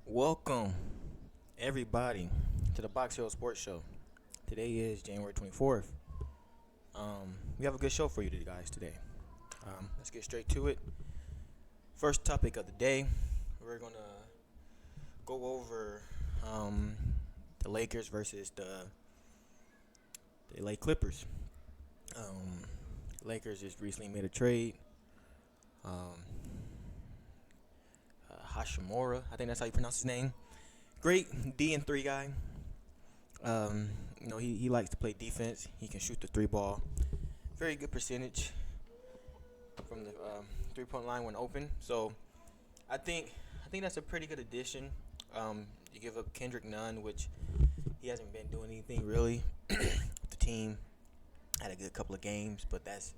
Welcome, everybody, to the Box Hill Sports Show. Today is January 24th. We have a good show for you guys today. Let's get straight to it. First topic of the day, we're going to go over the Lakers versus the LA Clippers. Um, Lakers just recently made a trade. Um, Hashimura, I think that's how you pronounce his name. Great D and 3 guy. He likes to play defense. He can shoot the three ball. Very good percentage from the 3-point line when open. So I think that's a pretty good addition. You give up Kendrick Nunn, which he hasn't been doing anything really. The team had a good couple of games, but that's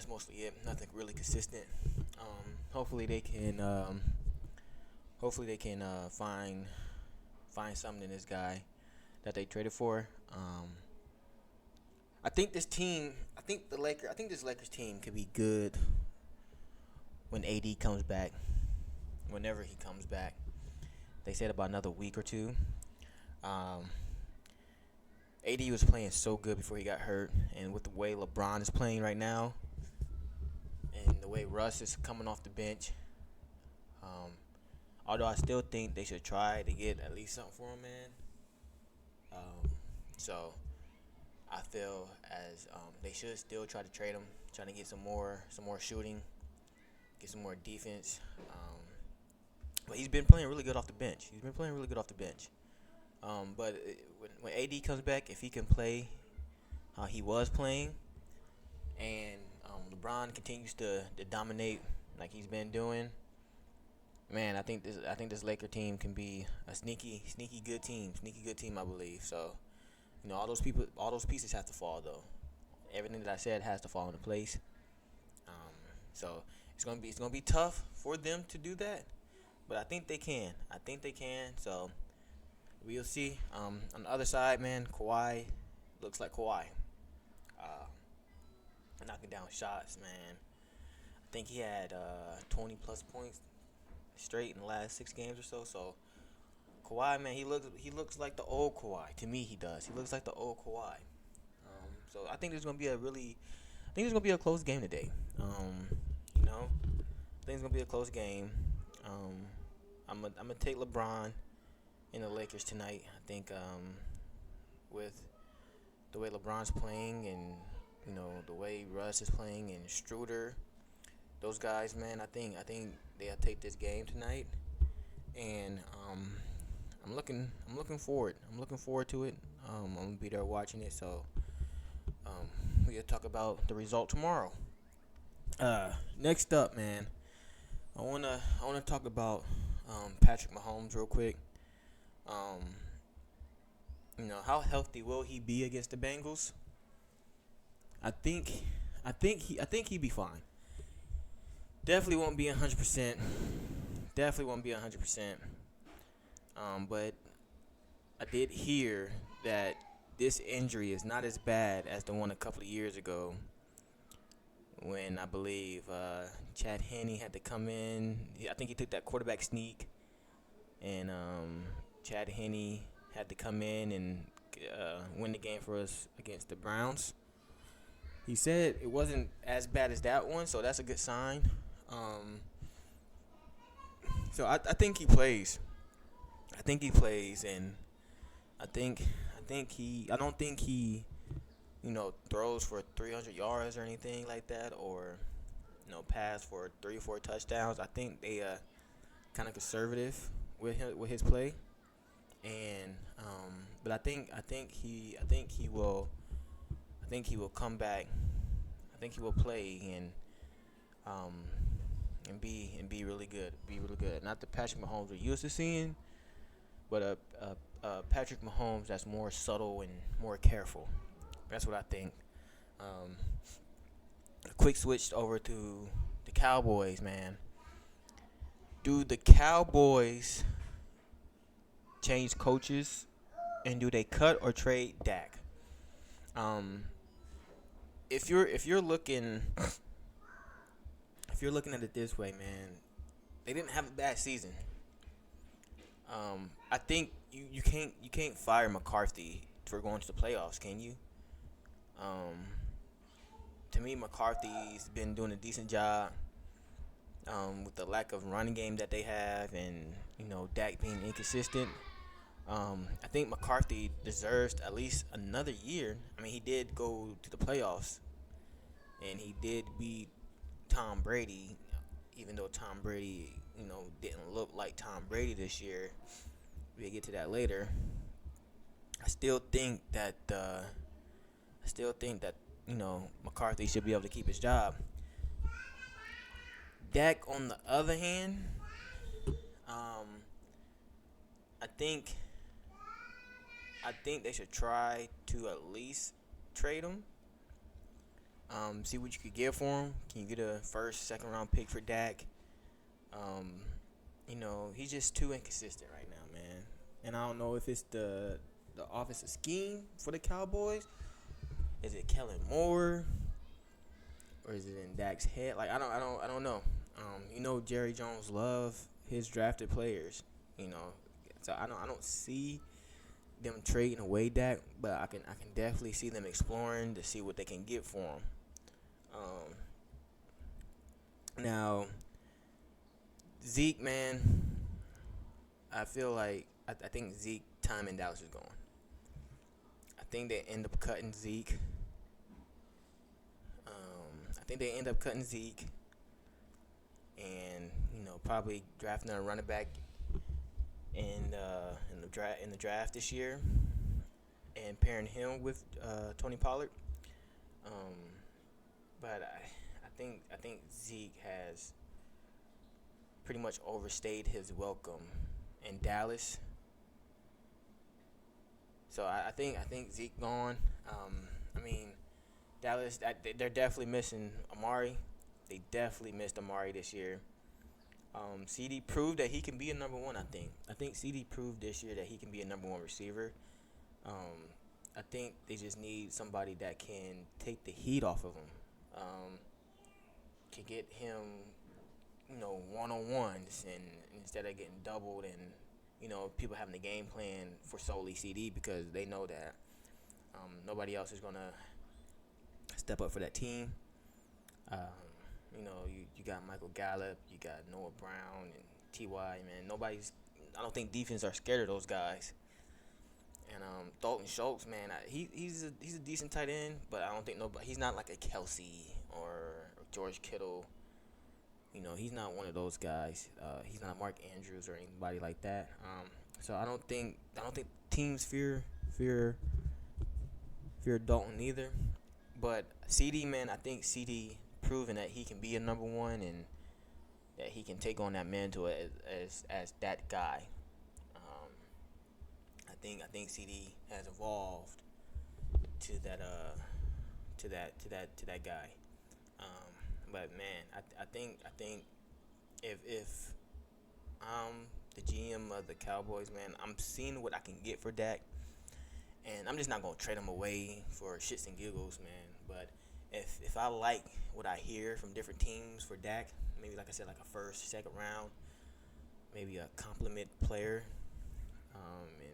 mostly it. Nothing really consistent. Hopefully they can find something in this guy that they traded for. I think this Lakers team could be good when AD comes back. Whenever he comes back, they said about another week or two. AD was playing so good before he got hurt, and with the way LeBron is playing right now, and the way Russ is coming off the bench, although I still think they should try to get at least something for him, man. So I feel as they should still try to trade him, trying to get some more shooting, get some more defense. But he's been playing really good off the bench. When AD comes back, if he can play how he was playing, and LeBron continues to dominate like he's been doing, man, I think this Laker team can be a sneaky good team, I believe. So, all those pieces have to fall though. Everything that I said has to fall into place. So it's gonna be tough for them to do that, but I think they can. So we'll see. On the other side, man, Kawhi looks like Kawhi. Uh, Knocking down shots, man. I think he had 20 plus points straight in the last 6 games or so. So Kawhi, man, he looks like the old Kawhi. To me, he does. He looks like the old Kawhi. So I think there's gonna be a close game today. I think it's gonna be a close game. I'm gonna take LeBron in the Lakers tonight. I think with the way LeBron's playing and the way Russ is playing and Struder, those guys, man, I think they'll take this game tonight, and I'm looking forward. I'm looking forward to it. I'm gonna be there watching it. So we'll talk about the result tomorrow. Next up, man, I wanna talk about Patrick Mahomes real quick. Um, how healthy will he be against the Bengals? I think he'd be fine. Definitely won't be 100%. But I did hear that this injury is not as bad as the one a couple of years ago when I believe Chad Henne had to come in. I think he took that quarterback sneak, and Chad Henne had to come in and win the game for us against the Browns. He said it wasn't as bad as that one, so that's a good sign. So I think he plays. And I don't think he throws for 300 yards or anything like that, or pass for 3 or 4 touchdowns. I think they kind of conservative with his play, and but I think he will come back. I think he will play and be really good. Not the Patrick Mahomes we're used to seeing, but Patrick Mahomes that's more subtle and more careful. That's what I think. A quick switch over to the Cowboys, man. Do the Cowboys change coaches, and do they cut or trade Dak? If you're looking at it this way, man, they didn't have a bad season. I think you can't fire McCarthy for going to the playoffs, can you? Um, to me, McCarthy's been doing a decent job with the lack of running game that they have, and Dak being inconsistent. I think McCarthy deserves at least another year. I mean, he did go to the playoffs, and he did beat Tom Brady, even though Tom Brady, didn't look like Tom Brady this year. We'll get to that later. I still think that McCarthy should be able to keep his job. Dak, on the other hand, um, I think I think they should try to at least trade him. See what you could get for him. Can you get a first, second round pick for Dak? Um, he's just too inconsistent right now, man. And I don't know if it's the offensive scheme for the Cowboys. Is it Kellen Moore, or is it in Dak's head? Like I don't know. Jerry Jones love his drafted players. So I don't see them trading away Dak, but I can definitely see them exploring to see what they can get for him. Now Zeke, man, I feel like I think Zeke time in Dallas is gone. I think they end up cutting Zeke. I think they end up cutting Zeke, and probably drafting a running back in the draft this year, and pairing him with Tony Pollard. Um, but I think Zeke has pretty much overstayed his welcome in Dallas. So I think Zeke gone. I mean, Dallas, they're definitely missing Amari. They definitely missed Amari this year. CD proved that he can be a number one. I think CD proved this year that he can be a number one receiver. Um, I think they just need somebody that can take the heat off of him. Can get him, one on ones, and instead of getting doubled, and people having the game plan for solely CD, because they know that nobody else is gonna step up for that team. You got Michael Gallup, you got Noah Brown and Ty. Man, I don't think defense are scared of those guys. And Dalton Schultz, man, he's a decent tight end, but I don't think nobody. He's not like a Kelsey or George Kittle. He's not one of those guys. He's not Mark Andrews or anybody like that. So I don't think teams fear Dalton either. But CD, man, I think CD proven that he can be a number one, and that he can take on that mantle as that guy. Um, I think CD has evolved to that guy. But man, I think if I'm the GM of the Cowboys, man, I'm seeing what I can get for Dak, and I'm just not gonna trade him away for shits and giggles, man. But if I like what I hear from different teams for Dak, maybe like I said, like a first, second round, maybe a compliment player, and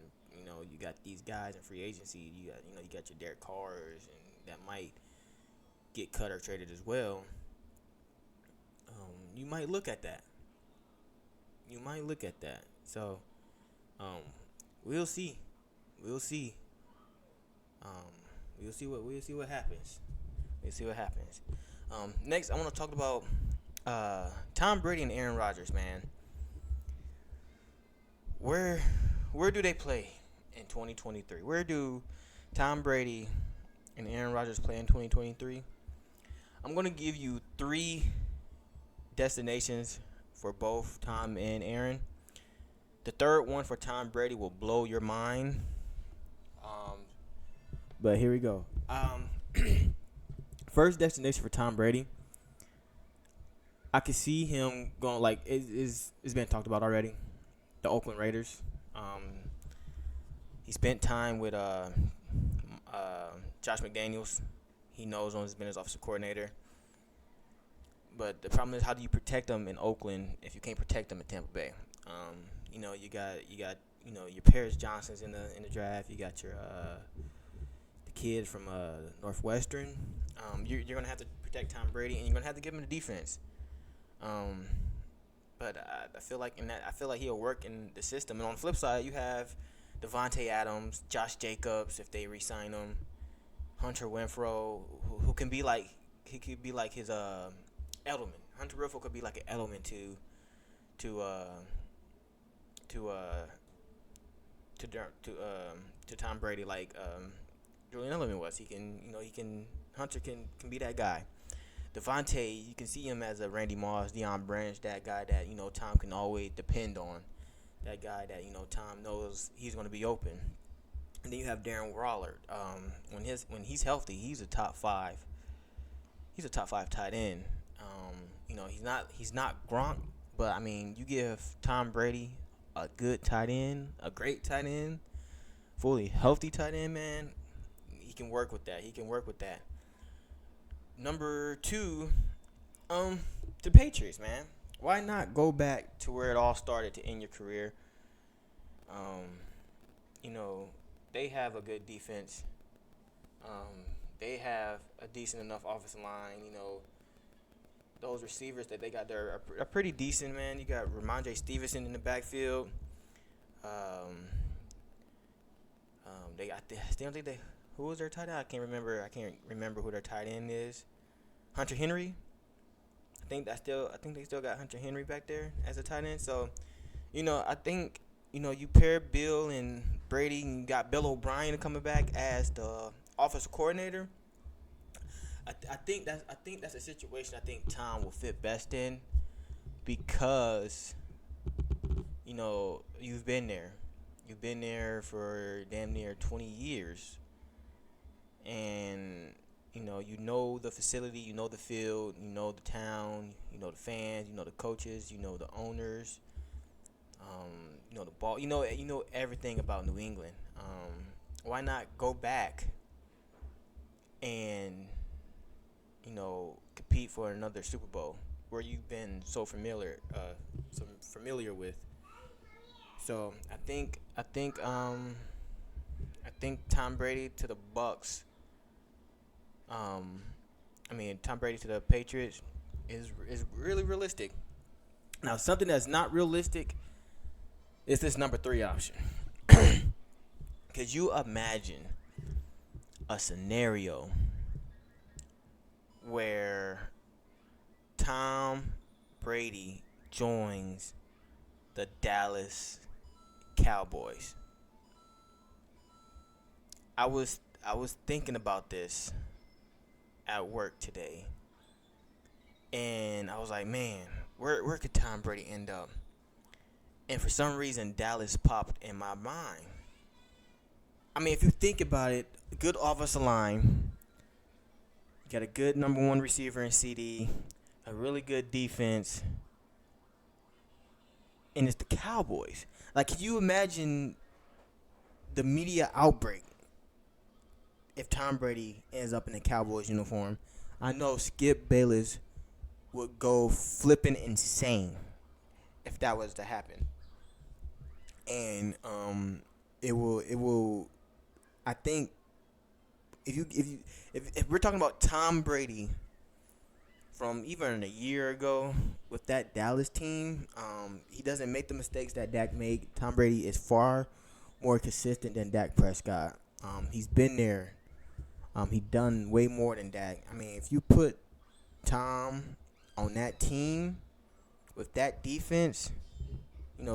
you got these guys in free agency. You got your Derek Carrs, and that might get cut or traded as well. You might look at that. So, we'll see. We'll see. Um, we'll see what happens. Next, I want to talk about Tom Brady and Aaron Rodgers, man. Where do they play in 2023? Where do Tom Brady and Aaron Rodgers play in 2023? I'm going to give you 3 destinations for both Tom and Aaron. The third one for Tom Brady will blow your mind. But here we go. First destination for Tom Brady, I could see him going, like it's been talked about already. The Oakland Raiders. He spent time with Josh McDaniels. He knows him. He's been his offensive coordinator. But the problem is, how do you protect them in Oakland if you can't protect them in Tampa Bay? you got your Paris Johnsons in the draft. You got your the kid from Northwestern. You're gonna have to protect Tom Brady, and you're gonna have to give him the defense. Um, but I feel like he'll work in the system. And on the flip side, you have Devontae Adams, Josh Jacobs, if they re-sign him, Hunter Renfro, who can be like he could be like his Edelman. Hunter Renfro could be like an Edelman to uh to uh to Tom Brady, like Julian Edelman was. Hunter can be that guy. Devontae, you can see him as a Randy Moss, Deion Branch, that guy that Tom can always depend on. That guy that Tom knows he's going to be open. And then you have Darren Waller. When he's healthy, he's a top five. He's a top five tight end. He's not Gronk, but I mean, you give Tom Brady a good tight end, a great tight end, fully healthy tight end, man. He can work with that. Number two, the Patriots, man. Why not go back to where it all started to end your career? Um, they have a good defense. They have a decent enough offensive line. Those receivers that they got there are pretty decent, man. You got Ramondre Stevenson in the backfield. Who was their tight end? I can't remember who their tight end is. Hunter Henry. I think they still got Hunter Henry back there as a tight end. So, I think you pair Bill and Brady, and you got Bill O'Brien coming back as the offensive coordinator. I think that's a situation I think Tom will fit best in, because you've been there. You've been there for damn near 20 years. And the facility, the field, the town, the fans, the coaches, the owners, the ball, everything about New England. Why not go back and compete for another Super Bowl where you've been so familiar with? So I think Tom Brady to the Bucks. Tom Brady to the Patriots is really realistic. Now, something that's not realistic is this number 3 option. Could you imagine a scenario where Tom Brady joins the Dallas Cowboys? I was thinking about this at work today, and I was like, man, where could Tom Brady end up? And for some reason, Dallas popped in my mind. I mean, if you think about it, good offensive line, you got a good number 1 receiver in CD, a really good defense, and it's the Cowboys. Like, can you imagine the media outbreak if Tom Brady ends up in a Cowboys uniform? I know Skip Bayless would go flipping insane if that was to happen. And it will I think if we're talking about Tom Brady from even a year ago with that Dallas team, he doesn't make the mistakes that Dak made. Tom Brady is far more consistent than Dak Prescott. He's been there. He done way more than Dak. I mean, if you put Tom on that team with that defense,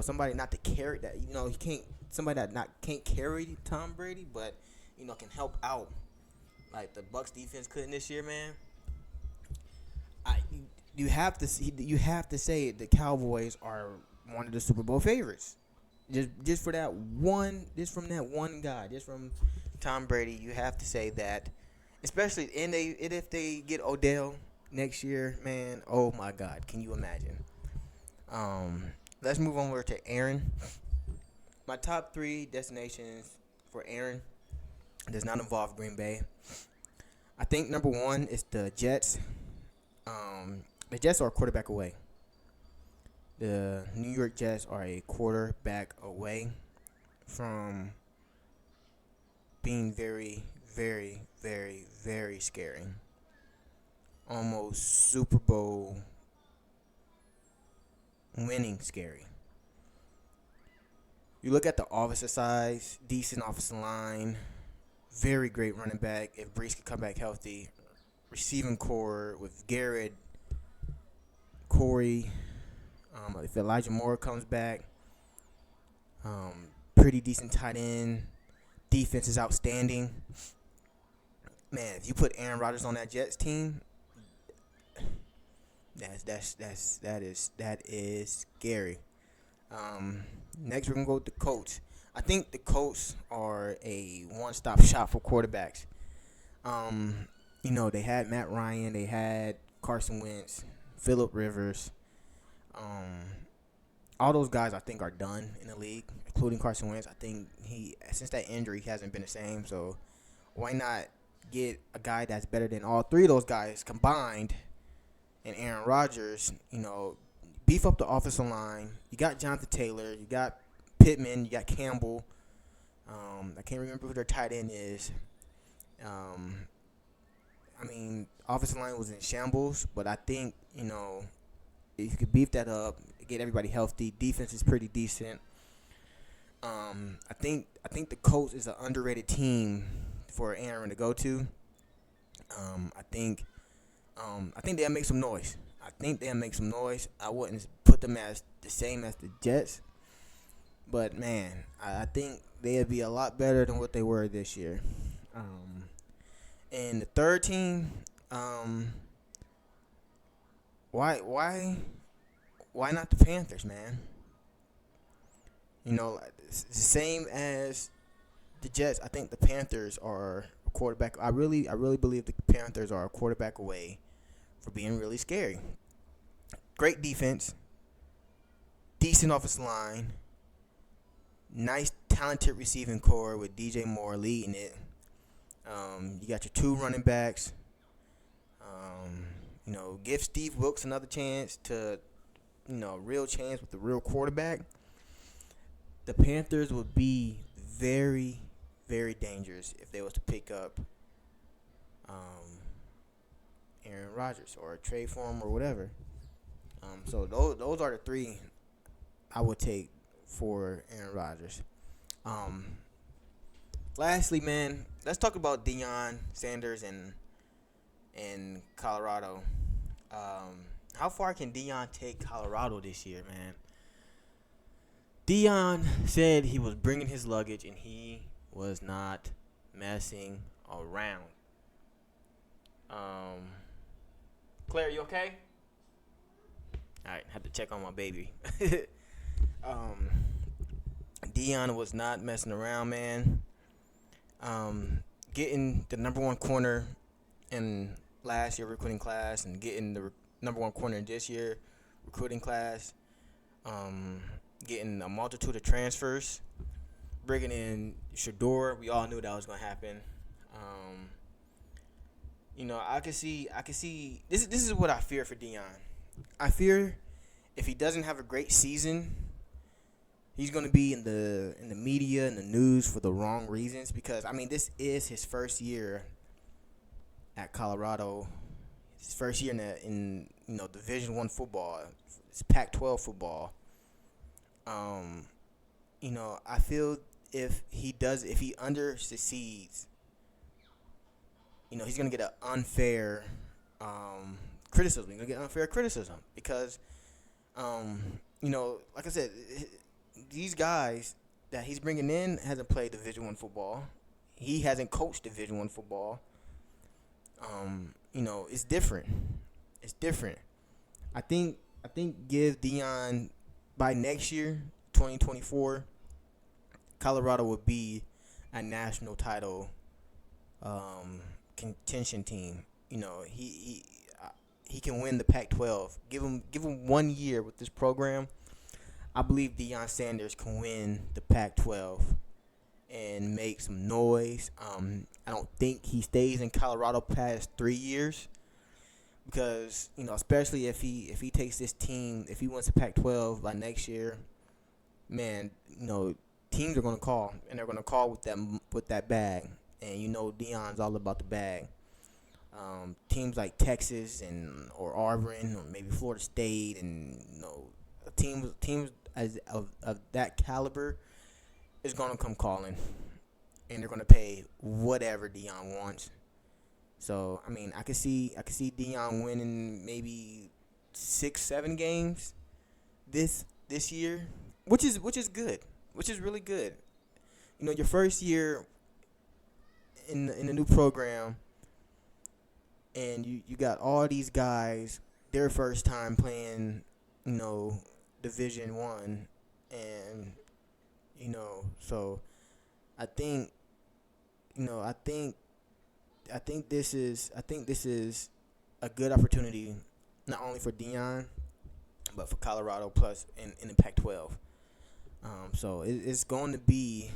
somebody not to carry that, he can't. Somebody that can't carry Tom Brady, but can help out, like the Bucs defense couldn't this year, man. You have to say the Cowboys are one of the Super Bowl favorites. Just from that one guy, just from Tom Brady, you have to say that. Especially if they get Odell next year, man. Oh my God, can you imagine? Let's move on over to Aaron. My top 3 destinations for Aaron does not involve Green Bay. I think number 1 is the Jets. The Jets are a quarterback away. The New York Jets are a quarterback away from being very, very, very, very scary. Almost Super Bowl winning scary. You look at the offensive side, decent offensive line, very great running back. If Brees can come back healthy, receiving core with Garrett, Corey, if Elijah Moore comes back, pretty decent tight end. Defense is outstanding. Man, if you put Aaron Rodgers on that Jets team, that is scary. Next, we're gonna go with the Colts. I think the Colts are a one-stop shop for quarterbacks. They had Matt Ryan, they had Carson Wentz, Phillip Rivers. All those guys I think are done in the league, including Carson Wentz. I think since that injury, he hasn't been the same. So why not get a guy that's better than all three of those guys combined? And Aaron Rodgers, beef up the offensive line. You got Jonathan Taylor, you got Pittman, you got Campbell. I can't remember who their tight end is. Offensive line was in shambles, but I think, if you could beef that up, get everybody healthy, defense is pretty decent. I think the Colts is an underrated team for Aaron to go to. I think they'll make some noise. I wouldn't put them as the same as the Jets, but man, I think they'll be a lot better than what they were this year. And the third team, why not the Panthers, man? It's the same as the Jets. I think the Panthers are a quarterback. I really believe the Panthers are a quarterback away for being really scary. Great defense, decent offensive line, nice talented receiving core with DJ Moore leading it. You got your two running backs. Give Steve Wilkes another chance to, real chance with the real quarterback. The Panthers would be very, very dangerous if they was to pick up Aaron Rodgers or trade for him or whatever. So those are the three I would take for Aaron Rodgers. Lastly, man, let's talk about Deion Sanders and Colorado. How far can Deion take Colorado this year, man? Deion said he was bringing his luggage and he was not messing around. Claire, you okay? All right, have to check on my baby. Deion was not messing around, man. Getting the number one corner in last year recruiting class and getting the number one corner in this year recruiting class. Getting a multitude of transfers. Bringing in Shador. We all knew that was going to happen. I can see. This is what I fear for Deion. I fear if he doesn't have a great season, he's going to be in the media and the news for the wrong reasons. Because this is his first year at Colorado. His first year in Division I football. It's Pac-12 football. I feel if he under succeeds, he's gonna get an unfair criticism. He's gonna get unfair criticism because, like I said, these guys that he's bringing in hasn't played Division I football. He hasn't coached Division I football. It's different. It's different. I think give Deion by next year, 2024, Colorado would be a national title contention team. He can win the Pac-12. Give him 1 year with this program. I believe Deion Sanders can win the Pac-12 and make some noise. I don't think he stays in Colorado past 3 years. because especially if he takes this team, if he wins the Pac-12 by next year, man, teams are gonna call, and they're gonna call with that bag, and Dion's all about the bag. Teams like Texas or Auburn or maybe Florida State, and teams of that caliber is gonna come calling, and they're gonna pay whatever Dion wants. So I mean, I could see Dion winning maybe 6, 7 games this year, which is good, which is really good. Your first year in the new program, and you got all these guys their first time playing, you know, Division 1, and so I think you know I think this is a good opportunity not only for Dion but for Colorado plus in the Pac-12. So it's going to be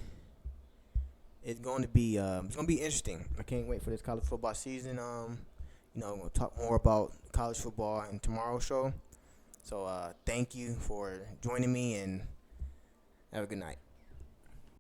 interesting. I can't wait for this college football season. We'll talk more about college football in tomorrow's show. So thank you for joining me, and have a good night.